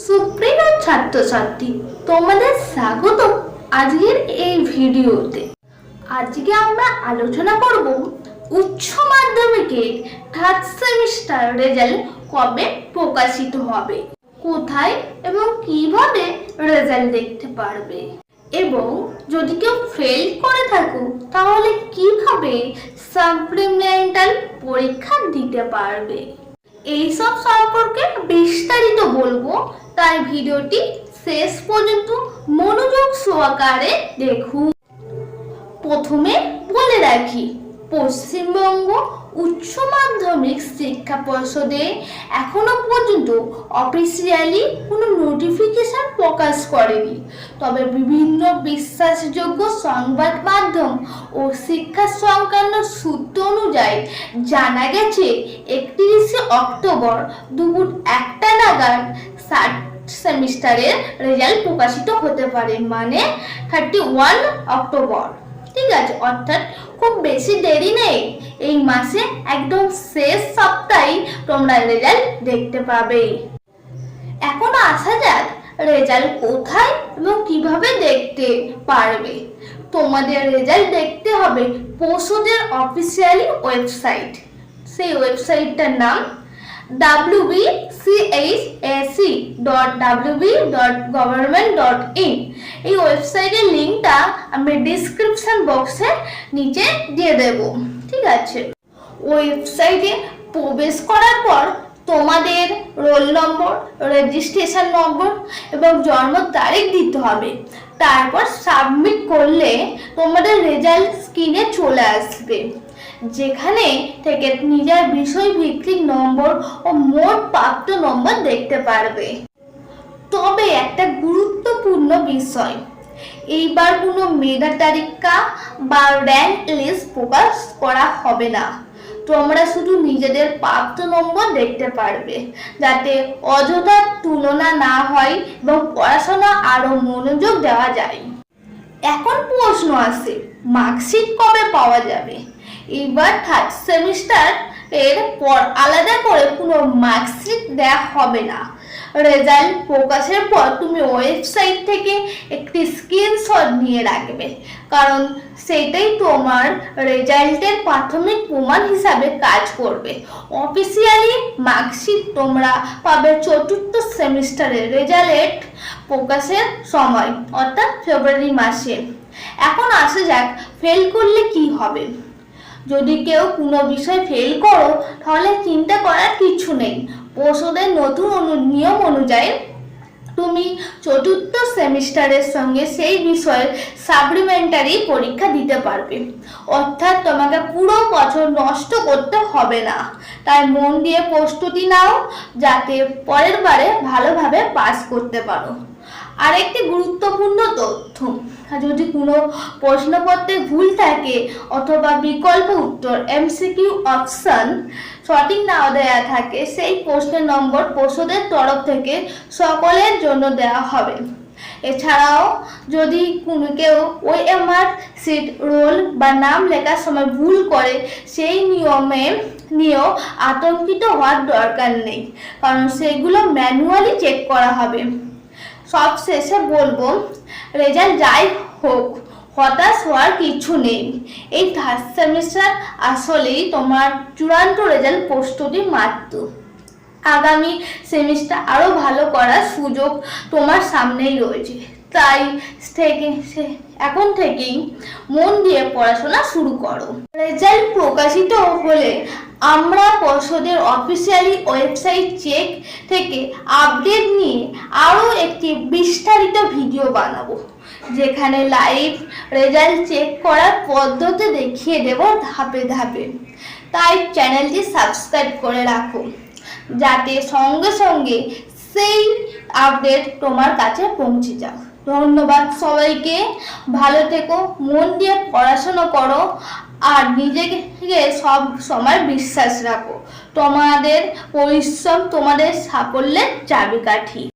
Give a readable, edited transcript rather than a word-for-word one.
সুপ্রিয় ছাত্রছাত্রী, তোমাদের স্বাগত আজকের এই ভিডিওতে। আজকে আমরা আলোচনা করব উচ্চ মাধ্যমিকের থার্ড সেমিস্টার রেজাল্ট কবে প্রকাশিত হবে, কোথায় এবং কিভাবে রেজাল্ট দেখতে পারবে, এবং যদি কেউ ফেল করে থাকো তাহলে কিভাবে সাপ্লিমেন্টাল পরীক্ষা দিতে পারবে। এইসব সম্পর্কে বিস্তারিত বলবো, তাই ভিডিওটি শেষ পর্যন্ত মনোযোগ সহকারে দেখুন। প্রথমে বলে রাখি, পশ্চিমবঙ্গ উচ্চ মাধ্যমিক শিক্ষা পর্ষদে এখনো পর্যন্ত অফিসিয়ালি কোনো নোটিফিকেশন প্রকাশ করেনি। তবে বিভিন্ন বিশ্বাসযোগ্য সংবাদ মাধ্যম ও শিক্ষা সংক্রান্ত সূত্র অনুযায়ী জানা গেছে 31শে অক্টোবর দুপুর 1টা নাগাদ থার্ড সেমিস্টারের রেজাল্ট প্রকাশিত হতে পারে, মানে 31 অক্টোবর। ঠিক আছে, অর্থাৎ খুব বেশি দেরি নেই। এই মাসে একদম শেষ সপ্তাহে তোমরা রেজাল্ট দেখতে পাবে। এখন আসা যাক রেজাল্ট কোথায় এবং কিভাবে দেখতে পারবে। তোমাদের রেজাল্ট দেখতে হবে পর্ষদের অফিসিয়ালি ওয়েবসাইট। সেই ওয়েবসাইটটার নাম wbcac.wb.government.in। এই ওয়েবসাইটের লিঙ্কটা আমি ডিসক্রিপশন বক্সে নিচে দিয়ে দেব। ঠিক আছে, ওয়েবসাইটে প্রবেশ করার পর তোমাদের রোল নম্বর, রেজিস্ট্রেশন নম্বর এবং জন্ম তারিখ দিতে হবে। তারপর সাবমিট করলে তোমাদের রেজাল্ট স্ক্রিনে চলে আসবে, যেখানে থেকে নিজের বিষয় ভিত্তিক নম্বর ও মোট প্রাপ্ত নম্বর দেখতে পারবে। তবে একটা গুরুত্বপূর্ণ বিষয়, এইবার কোনো মেধা তালিকা বা র্যাঙ্ক লিস্ট প্রকাশ করা হবে না। তোমরা শুধু নিজেদের প্রাপ্ত নম্বর দেখতে পারবে, যাতে অযথা তুলনা না হয় এবং পড়াশোনা আরো মনোযোগ দেওয়া যায়। এখন প্রশ্ন আসে, মার্কশিট কবে পাওয়া যাবে? এবার থার্ড সেমিস্টার এর পর আলাদা করে কোনো মার্কশিট দেওয়া হবে না। রেজাল্ট প্রকাশের পর তুমি ওয়েবসাইট থেকে একটি স্ক্রিনশট নিয়ে রাখবে, কারণ সেটাই তোমার রেজাল্টের প্রাথমিক প্রমাণ হিসাবে কাজ করবে। অফিসিয়ালি মার্কশিট তোমরা পাবে চতুর্থ সেমিস্টারের রেজাল্ট প্রকাশের সময়, অর্থাৎ ফেব্রুয়ারি মাসে। এখন আসা যাক ফেল করলে কি হবে। যদি কেউ কোনো বিষয় ফেল করো তাহলে চিন্তা করার কিছু নেই। পর্ষদের নতুন নিয়ম অনুযায়ী তুমি চতুর্থ সেমিস্টারের সঙ্গে সেই বিষয়ের সাপ্লিমেন্টারি পরীক্ষা দিতে পারবে, অর্থাৎ তোমাকে পুরো বছর নষ্ট করতে হবে না। তাই মন দিয়ে প্রস্তুতি নাও, যাতে পরের বারে ভালোভাবে পাস করতে পারো। আরেকটি গুরুত্বপূর্ণ তথ্য, যদি কোনো প্রশ্নপত্রে ভুল থাকে অথবা বিকল্প উত্তর এমসিকিউ অপশন সঠিক না দেওয়া থাকে, সেই প্রশ্নের নম্বর পর্ষদের তরফ থেকে সকলের জন্য দেওয়া হবে। এছাড়াও যদি কোনো কেউ ওএমআর সিট রোল বা নাম লেখার সময় ভুল করে, সেই নিয়েও আতঙ্কিত হওয়ার দরকার নেই, কারণ সেগুলো ম্যানুয়ালি চেক করা হবে। সব শেষে বলবো, রেজাল্ট যাই হোক হতাশ হওয়ার কিছু নেই। এই থার্ড সেমিস্টার আসলেই তোমার চূড়ান্ত রেজাল্ট প্রস্তুতি মাত্র। আগামী সেমিস্টার আরো ভালো করার সুযোগ তোমার সামনেই রয়েছে। তাই এখন থেকেই মন দিয়ে পড়াশোনা শুরু করো। রেজাল্ট প্রকাশিত হলে আমরা পর্ষদের অফিসিয়ালি ওয়েবসাইট চেক থেকে আপডেট নিয়ে আরও একটি বিস্তারিত ভিডিও বানাবো, যেখানে লাইভ রেজাল্ট চেক করার পদ্ধতি দেখিয়ে দেব ধাপে ধাপে। তাই চ্যানেলটি সাবস্ক্রাইব করে রাখো, যাতে সঙ্গে সঙ্গে সেই আপডেট তোমার কাছে পৌঁছে যাও। ধন্যবাদ সবাইকে, ভালো থেকো, মন দিয়ে পড়াশোনা করো আর নিজেকে সব সময় বিশ্বাস রাখো। তোমাদের পরিশ্রম তোমাদের সাফল্যের চাবিকাঠি।